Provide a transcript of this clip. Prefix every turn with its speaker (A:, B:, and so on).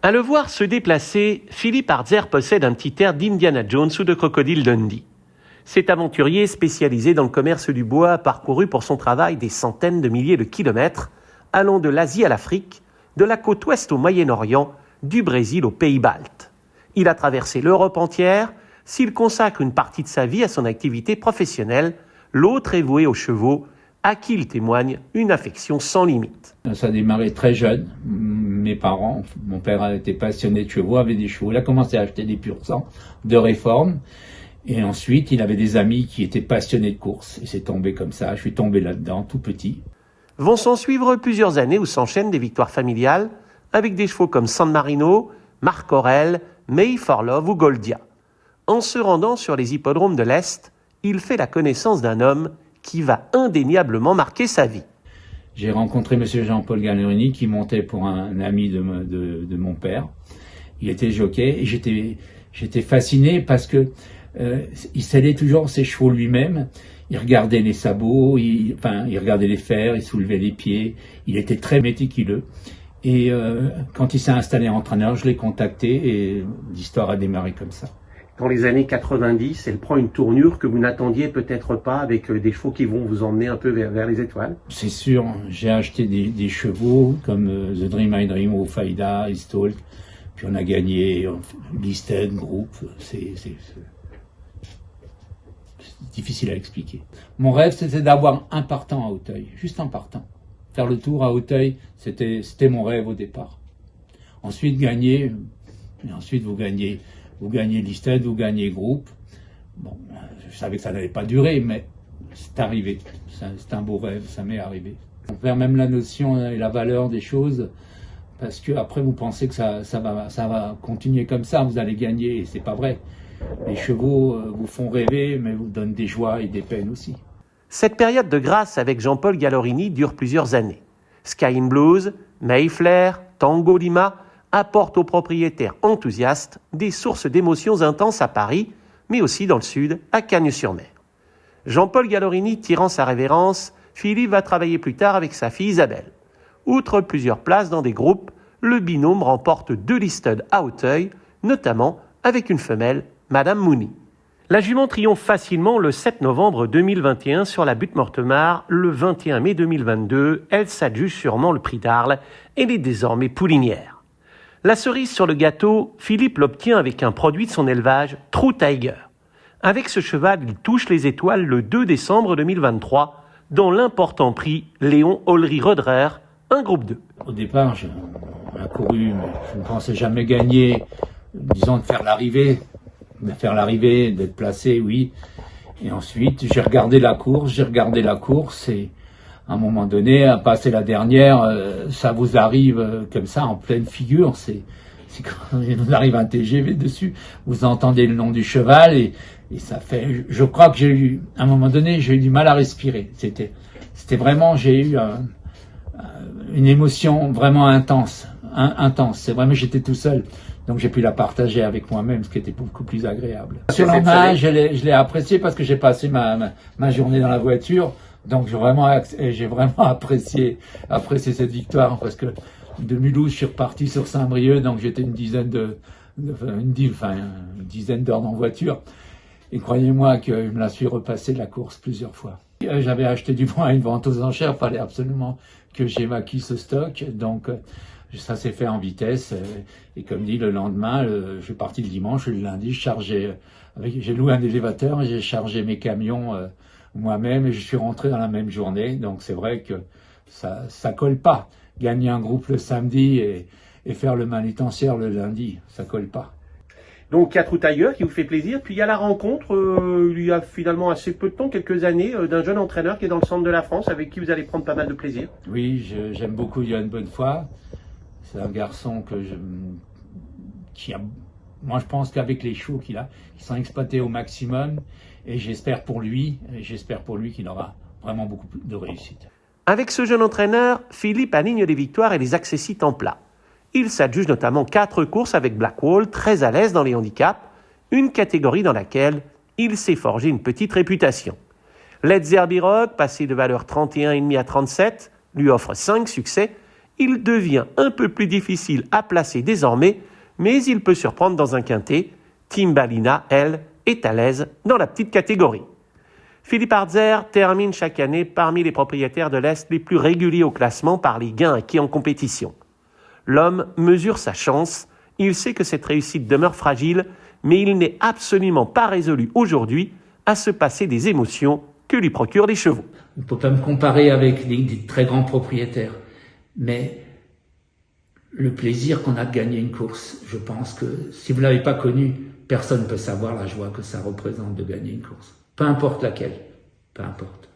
A: À le voir se déplacer, Philippe Hartzer possède un petit air d'Indiana Jones ou de Crocodile Dundee. Cet aventurier spécialisé dans le commerce du bois a parcouru pour son travail des centaines de milliers de kilomètres, allant de l'Asie à l'Afrique, de la côte ouest au Moyen-Orient, du Brésil aux pays baltes. Il a traversé l'Europe entière. S'il consacre une partie de sa vie à son activité professionnelle, l'autre est voué aux chevaux, à qui il témoigne une affection sans limite.
B: Ça a démarré très jeune. Mes parents, mon père était passionné de chevaux, avait des chevaux. Il a commencé à acheter des pur-sang de réforme. Et ensuite, il avait des amis qui étaient passionnés de course. Et c'est tombé comme ça. Je suis tombé là-dedans, tout petit.
A: Vont s'en suivre plusieurs années où s'enchaînent des victoires familiales avec des chevaux comme San Marino, Marc Aurel, May for Love ou Goldia. En se rendant sur les hippodromes de l'Est, il fait la connaissance d'un homme qui va indéniablement marquer sa vie.
B: J'ai rencontré M. Jean-Paul Gallerini qui montait pour un ami de mon père. Il était jockey et j'étais fasciné parce que il scellait toujours ses chevaux lui-même. Il regardait les sabots, il regardait les fers, il soulevait les pieds. Il était très méticuleux. Et quand il s'est installé entraîneur, je l'ai contacté et l'histoire a démarré comme ça.
A: Dans les années 90, elle prend une tournure que vous n'attendiez peut-être pas avec des chevaux qui vont vous emmener un peu vers les étoiles.
B: C'est sûr, j'ai acheté des chevaux comme The Dream I Dream, Ofaida, Eastall. Puis on a gagné Listed, Group. C'est difficile à expliquer. Mon rêve, c'était d'avoir un partant à Auteuil, juste un partant. Faire le tour à Auteuil, c'était mon rêve au départ. Ensuite, gagner, et ensuite vous gagnez Listed, vous gagnez Group. Bon, je savais que ça n'allait pas durer, mais c'est arrivé. C'est un beau rêve, ça m'est arrivé. On perd même la notion et la valeur des choses, parce que après vous pensez que ça va continuer comme ça, vous allez gagner, et c'est pas vrai. Les chevaux vous font rêver, mais vous donnent des joies et des peines aussi.
A: Cette période de grâce avec Jean-Paul Gallerini dure plusieurs années. Sky in Blues, Mayflair, Tango Lima apportent aux propriétaires enthousiastes des sources d'émotions intenses à Paris, mais aussi dans le sud, à Cagnes-sur-Mer. Jean-Paul Gallerini tirant sa révérence, Philippe va travailler plus tard avec sa fille Isabelle. Outre plusieurs places dans des groupes, le binôme remporte 2 listed à Auteuil, notamment avec une femelle, Madame Mooney. La jument triomphe facilement le 7 novembre 2021 sur la butte Mortemart. Le 21 mai 2022, elle s'adjuge sûrement le prix d'Arles et est désormais poulinière. La cerise sur le gâteau, Philippe l'obtient avec un produit de son élevage, True Tiger. Avec ce cheval, il touche les étoiles le 2 décembre 2023 dans l'important prix Léon Olry-Roederer, un groupe 2.
B: Au départ, on a couru, mais je ne pensais jamais gagner, disons de faire l'arrivée, d'être placé, oui. Et ensuite, j'ai regardé la course et à un moment donné, à passer la dernière, ça vous arrive comme ça en pleine figure. C'est quand il vous arrive un TGV dessus, vous entendez le nom du cheval et ça fait. Je crois que à un moment donné, j'ai eu du mal à respirer. C'était vraiment, j'ai eu une émotion vraiment intense. C'est vraiment, j'étais tout seul. Donc j'ai pu la partager avec moi-même, ce qui était beaucoup plus agréable. Sur la main, je l'ai apprécié parce que j'ai passé ma journée dans la voiture. Donc j'ai vraiment apprécié cette victoire parce que de Mulhouse, je suis reparti sur Saint-Brieuc, donc j'étais une dizaine d'heures en voiture. Et croyez-moi que je me la suis repassé la course plusieurs fois. J'avais acheté du bois à une vente aux enchères, fallait absolument que j'évacue ce stock, donc ça s'est fait en vitesse. Et comme dit, le lendemain, je suis parti le dimanche, le lundi, j'ai loué un élévateur et j'ai chargé mes camions moi-même et je suis rentré dans la même journée. Donc c'est vrai que ça colle pas. Gagner un groupe le samedi et faire le manutentionnaire le lundi, ça colle pas.
A: Donc il y a True Tiger qui vous fait plaisir, puis il y a la rencontre, il y a finalement assez peu de temps, quelques années, d'un jeune entraîneur qui est dans le centre de la France, avec qui vous allez prendre pas mal de plaisir.
B: Oui, j'aime beaucoup Johan Bonnefoy. C'est un garçon moi je pense qu'avec les chevaux qu'il a, ils sont exploités au maximum, et j'espère pour lui qu'il aura vraiment beaucoup de réussite.
A: Avec ce jeune entraîneur, Philippe aligne les victoires et les accessit en plat. Il s'adjuge notamment 4 courses avec Blackwall, très à l'aise dans les handicaps, une catégorie dans laquelle il s'est forgé une petite réputation. Let's Herbie Rock, passé de valeur 31,5 à 37, lui offre 5 succès il devient un peu plus difficile à placer désormais, mais il peut surprendre dans un quintet. Timbalina, elle, est à l'aise dans la petite catégorie. Philippe Hartzer termine chaque année parmi les propriétaires de l'Est les plus réguliers au classement par les gains acquis en compétition. L'homme mesure sa chance, il sait que cette réussite demeure fragile, mais il n'est absolument pas résolu aujourd'hui à se passer des émotions que lui procurent les chevaux.
B: On ne peut pas me comparer avec des très grands propriétaires, mais le plaisir qu'on a de gagner une course, je pense que si vous ne l'avez pas connu, personne ne peut savoir la joie que ça représente de gagner une course. Peu importe laquelle, peu importe.